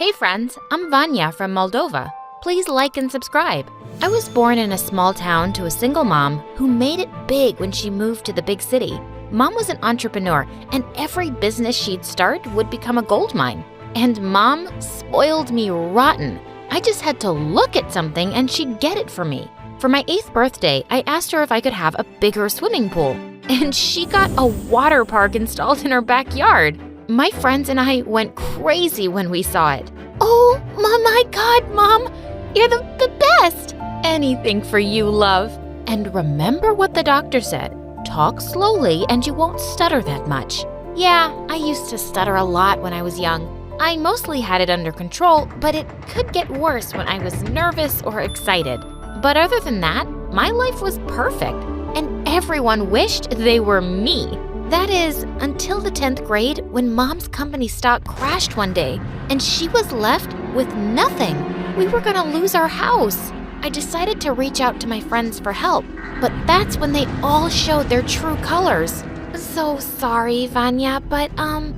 Hey friends, I'm Vanya from Moldova. Please like and subscribe. I was born in a small town to a single mom who made it big when she moved to the big city. Mom was an entrepreneur, and every business she'd start would become a gold mine. And Mom spoiled me rotten. I just had to look at something and she'd get it for me. For my 8th birthday, I asked her if I could have a bigger swimming pool, and she got a water park installed in her backyard. My friends and I went crazy when we saw it. Oh, my God, Mom, you're the best! Anything for you, love. And remember what the doctor said. Talk slowly and you won't stutter that much. Yeah, I used to stutter a lot when I was young. I mostly had it under control, but it could get worse when I was nervous or excited. But other than that, my life was perfect, and everyone wished they were me. That is, until the 10th grade when Mom's company stock crashed one day, and she was left with nothing. We were gonna lose our house. I decided to reach out to my friends for help, but that's when they all showed their true colors. So sorry, Vanya, but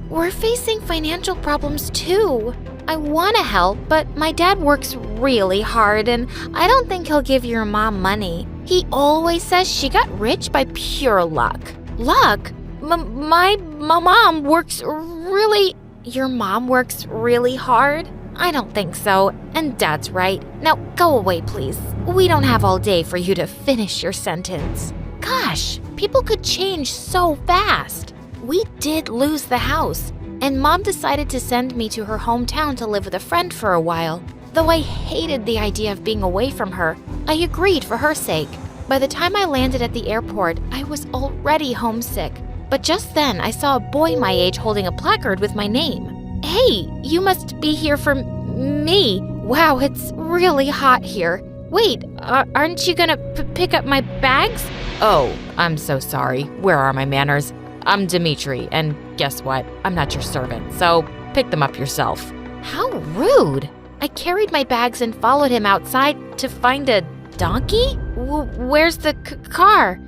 we're facing financial problems too. I want to help, but my dad works really hard and I don't think he'll give your mom money. He always says she got rich by pure luck. Luck? My mom works really... Your mom works really hard? I don't think so, and Dad's right. Now go away, please. We don't have all day for you to finish your sentence. Gosh, people could change so fast. We did lose the house, and Mom decided to send me to her hometown to live with a friend for a while. Though I hated the idea of being away from her, I agreed for her sake. By the time I landed at the airport, I was already homesick. But just then, I saw a boy my age holding a placard with my name. Hey, you must be here for me. Wow, it's really hot here. Wait, aren't you gonna pick up my bags? Oh, I'm so sorry. Where are my manners? I'm Dimitri, and guess what? I'm not your servant, so pick them up yourself. How rude! I carried my bags and followed him outside to find a donkey? Where's the car?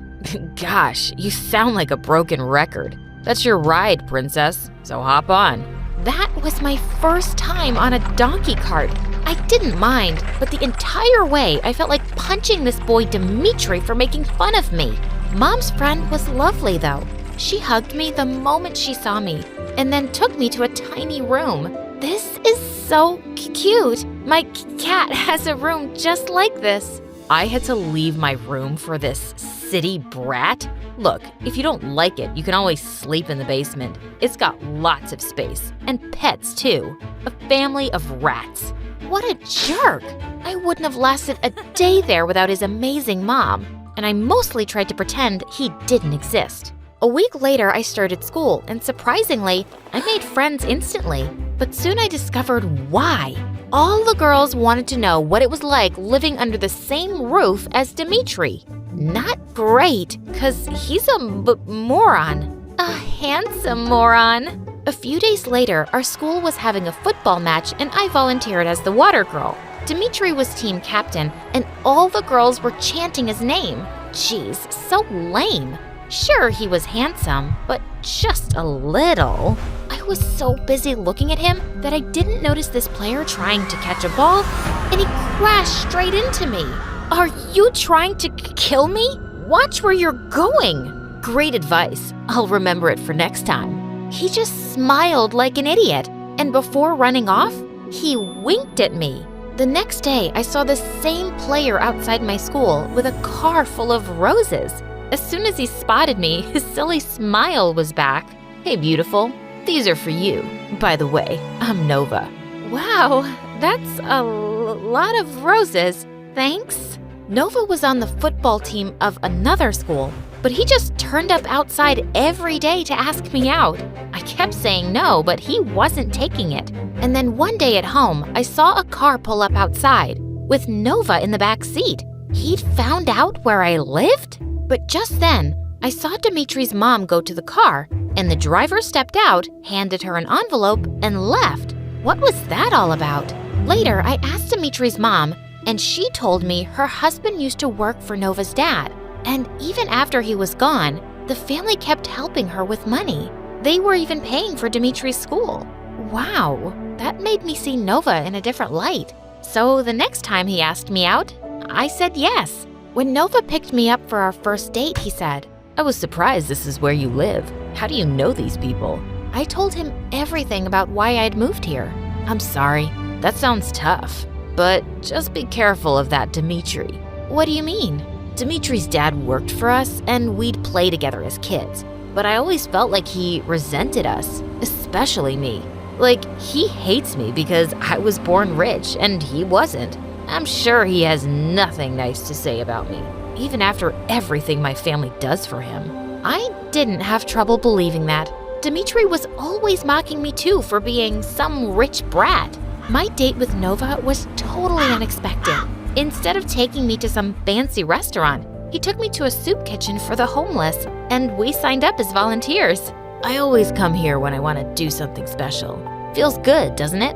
Gosh, you sound like a broken record. That's your ride, princess, so hop on. That was my first time on a donkey cart. I didn't mind, but the entire way I felt like punching this boy Dimitri for making fun of me. Mom's friend was lovely though. She hugged me the moment she saw me and then took me to a tiny room. This is so cute. My cat has a room just like this. I had to leave my room for this city brat? Look, if you don't like it, you can always sleep in the basement. It's got lots of space, and pets too. A family of rats. What a jerk! I wouldn't have lasted a day there without his amazing mom, and I mostly tried to pretend he didn't exist. A week later, I started school, and surprisingly, I made friends instantly. But soon I discovered why. All the girls wanted to know what it was like living under the same roof as Dimitri. Not great, 'cause he's a moron. A handsome moron. A few days later, our school was having a football match and I volunteered as the water girl. Dimitri was team captain and all the girls were chanting his name. Geez, so lame. Sure, he was handsome, but just a little. I was so busy looking at him that I didn't notice this player trying to catch a ball, and he crashed straight into me. Are you trying to kill me? Watch where you're going. Great advice. I'll remember it for next time. He just smiled like an idiot, and before running off, he winked at me. The next day, I saw the same player outside my school with a car full of roses. As soon as he spotted me, his silly smile was back. Hey, beautiful. These are for you. By the way, I'm Nova. Wow, that's a lot of roses. Thanks. Nova was on the football team of another school, but he just turned up outside every day to ask me out. I kept saying no, but he wasn't taking it. And then one day at home, I saw a car pull up outside with Nova in the back seat. He'd found out where I lived? But just then, I saw Dimitri's mom go to the car, and the driver stepped out, handed her an envelope, and left. What was that all about? Later, I asked Dimitri's mom, and she told me her husband used to work for Nova's dad. And even after he was gone, the family kept helping her with money. They were even paying for Dimitri's school. Wow, that made me see Nova in a different light. So the next time he asked me out, I said yes. When Nova picked me up for our first date, he said, I was surprised this is where you live. How do you know these people? I told him everything about why I'd moved here. I'm sorry, that sounds tough. But just be careful of that Dimitri. What do you mean? Dimitri's dad worked for us and we'd play together as kids. But I always felt like he resented us, especially me. Like, he hates me because I was born rich and he wasn't. I'm sure he has nothing nice to say about me, even after everything my family does for him. I didn't have trouble believing that. Dimitri was always mocking me too for being some rich brat. My date with Nova was totally unexpected. Instead of taking me to some fancy restaurant, he took me to a soup kitchen for the homeless, and we signed up as volunteers. I always come here when I want to do something special. Feels good, doesn't it?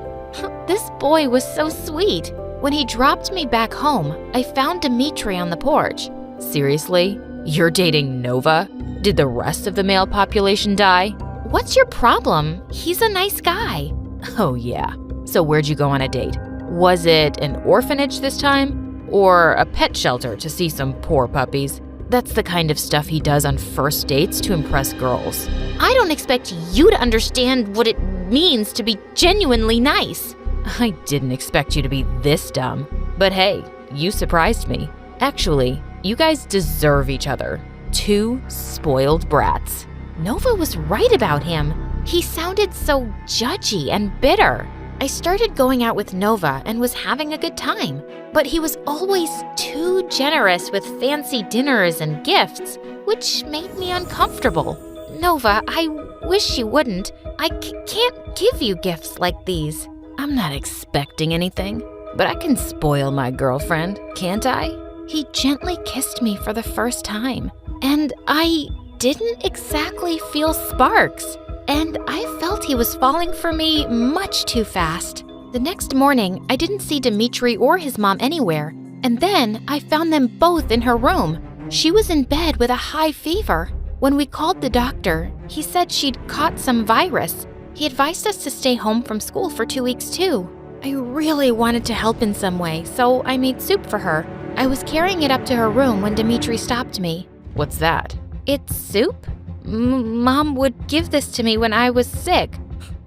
This boy was so sweet. When he dropped me back home, I found Dimitri on the porch. Seriously? You're dating Nova? Did the rest of the male population die? What's your problem? He's a nice guy. Oh yeah. So where'd you go on a date? Was it an orphanage this time? Or a pet shelter to see some poor puppies? That's the kind of stuff he does on first dates to impress girls. I don't expect you to understand what it means to be genuinely nice. I didn't expect you to be this dumb. But hey, you surprised me. Actually, you guys deserve each other. Two spoiled brats. Nova was right about him. He sounded so judgy and bitter. I started going out with Nova and was having a good time, but he was always too generous with fancy dinners and gifts, which made me uncomfortable. Nova, I wish you wouldn't. I can't give you gifts like these. I'm not expecting anything, but I can spoil my girlfriend, can't I? He gently kissed me for the first time, and I didn't exactly feel sparks. And I felt he was falling for me much too fast. The next morning, I didn't see Dimitri or his mom anywhere, and then I found them both in her room. She was in bed with a high fever. When we called the doctor, he said she'd caught some virus. He advised us to stay home from school for 2 weeks too. I really wanted to help in some way, so I made soup for her. I was carrying it up to her room when Dimitri stopped me. What's that? It's soup? Mom would give this to me when I was sick.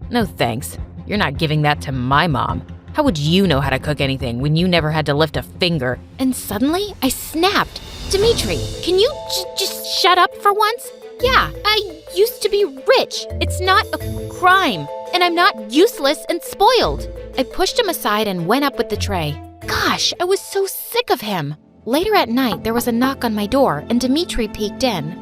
No thanks. You're not giving that to my mom. How would you know how to cook anything when you never had to lift a finger? And suddenly, I snapped. Dimitri, can you just shut up for once? Yeah, I used to be rich. It's not a crime. And I'm not useless and spoiled. I pushed him aside and went up with the tray. Gosh, I was so sick of him. Later at night, there was a knock on my door and Dimitri peeked in.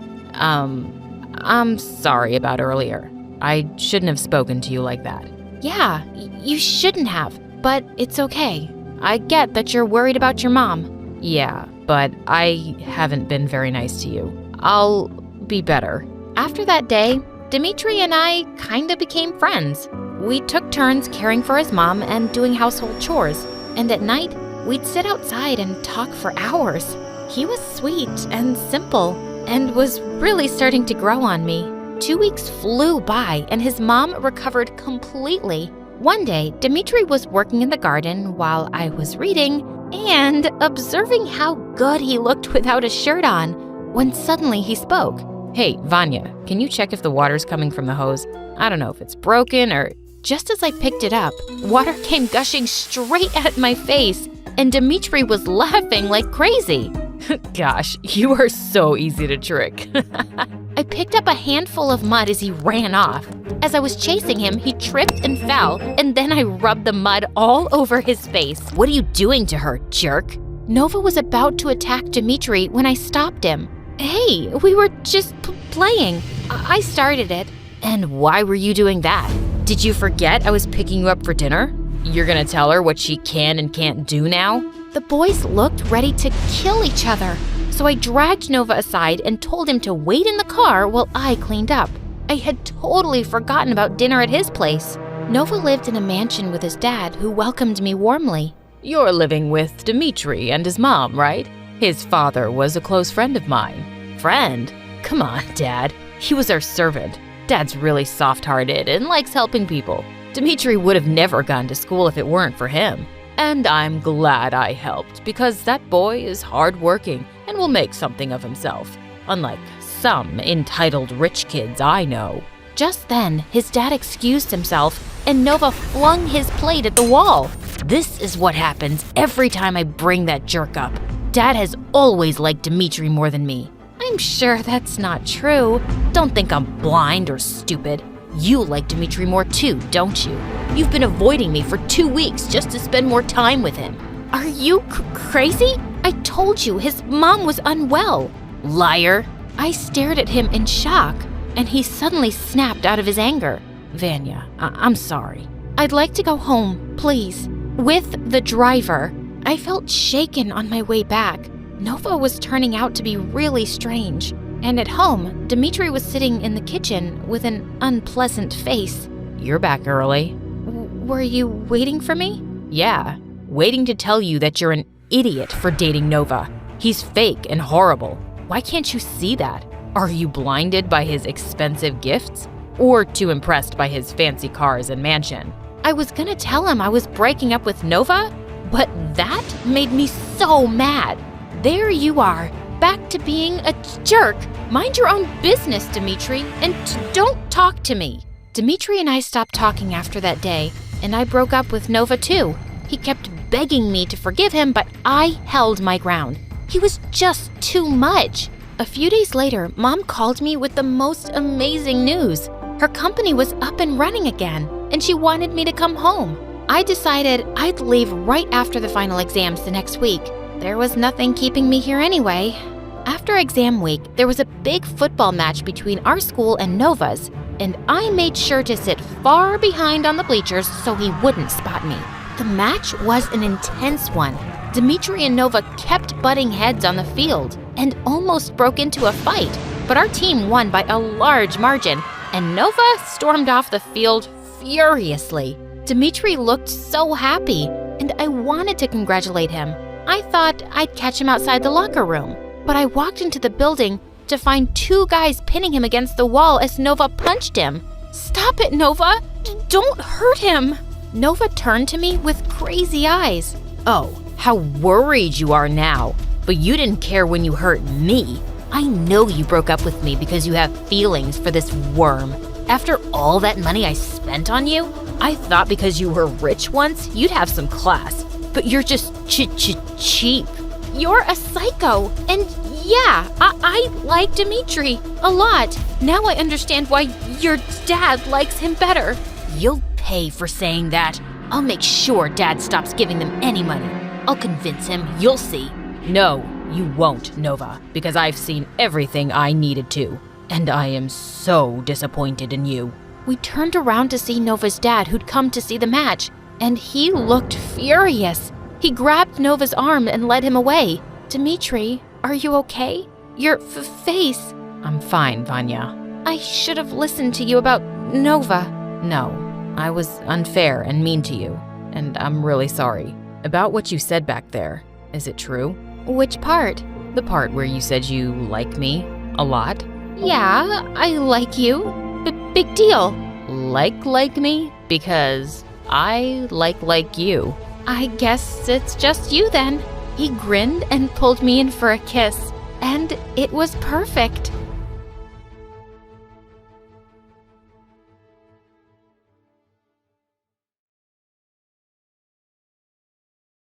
I'm sorry about earlier. I shouldn't have spoken to you like that. Yeah, you shouldn't have, but it's okay. I get that you're worried about your mom. Yeah, but I haven't been very nice to you. I'll be better. After that day, Dimitri and I kinda became friends. We took turns caring for his mom and doing household chores, and at night, we'd sit outside and talk for hours. He was sweet and simple, and was really starting to grow on me. 2 weeks flew by and his mom recovered completely. One day, Dimitri was working in the garden while I was reading and observing how good he looked without a shirt on, when suddenly he spoke. Hey, Vanya, can you check if the water's coming from the hose? I don't know if it's broken or... Just as I picked it up, water came gushing straight at my face, and Dimitri was laughing like crazy. Gosh, you are so easy to trick. I picked up a handful of mud as he ran off. As I was chasing him, he tripped and fell, and then I rubbed the mud all over his face. What are you doing to her, jerk? Nova was about to attack Dimitri when I stopped him. Hey, we were just playing. I started it. And why were you doing that? Did you forget I was picking you up for dinner? You're gonna tell her what she can and can't do now? The boys looked ready to kill each other, so I dragged Nova aside and told him to wait in the car while I cleaned up. I had totally forgotten about dinner at his place. Nova lived in a mansion with his dad, who welcomed me warmly. You're living with Dimitri and his mom, right? His father was a close friend of mine. Friend? Come on, Dad. He was our servant. Dad's really soft-hearted and likes helping people. Dmitri would have never gone to school if it weren't for him. And I'm glad I helped because that boy is hardworking and will make something of himself, unlike some entitled rich kids I know." Just then, his dad excused himself and Nova flung his plate at the wall. This is what happens every time I bring that jerk up. Dad has always liked Dmitri more than me. I'm sure that's not true. Don't think I'm blind or stupid. You like Dmitri more too, don't you? You've been avoiding me for 2 weeks just to spend more time with him. Are you crazy? I told you his mom was unwell. Liar. I stared at him in shock, and he suddenly snapped out of his anger. Vanya, I'm sorry. I'd like to go home, please. With the driver. I felt shaken on my way back. Nova was turning out to be really strange. And at home, Dmitri was sitting in the kitchen with an unpleasant face. You're back early. Were you waiting for me? Yeah, waiting to tell you that you're an idiot for dating Nova. He's fake and horrible. Why can't you see that? Are you blinded by his expensive gifts? Or too impressed by his fancy cars and mansion? I was gonna tell him I was breaking up with Nova, but that made me so mad. There you are, back to being a jerk. Mind your own business, Dmitri, and don't talk to me. Dmitri and I stopped talking after that day, and I broke up with Nova too. He kept begging me to forgive him, but I held my ground. He was just too much. A few days later, Mom called me with the most amazing news. Her company was up and running again, and she wanted me to come home. I decided I'd leave right after the final exams the next week. There was nothing keeping me here anyway. After exam week, there was a big football match between our school and Nova's, and I made sure to sit far behind on the bleachers so he wouldn't spot me. The match was an intense one. Dmitri and Nova kept butting heads on the field and almost broke into a fight, but our team won by a large margin, and Nova stormed off the field furiously. Dmitri looked so happy, and I wanted to congratulate him. I thought I'd catch him outside the locker room, but I walked into the building to find 2 guys pinning him against the wall as Nova punched him. "Stop it, Nova! Don't hurt him!" Nova turned to me with crazy eyes. Oh, how worried you are now. But you didn't care when you hurt me. I know you broke up with me because you have feelings for this worm. After all that money I spent on you, I thought because you were rich once, you'd have some class. But you're just cheap. You're a psycho, and yeah, I like Dmitri a lot. Now I understand why your dad likes him better. You'll pay for saying that. I'll make sure Dad stops giving them any money. I'll convince him, you'll see. No, you won't, Nova, because I've seen everything I needed to, and I am so disappointed in you. We turned around to see Nova's dad, who'd come to see the match, and he looked furious. He grabbed Nova's arm and led him away. "Dmitri, are you okay? Your face." "I'm fine, Vanya." "I should have listened to you about Nova." "No, I was unfair and mean to you, and I'm really sorry. About what you said back there, is it true?" "Which part?" "The part where you said you like me a lot." "Yeah, I like you. Big deal." Like me? Because I like you." "I guess it's just you then." He grinned and pulled me in for a kiss, and it was perfect.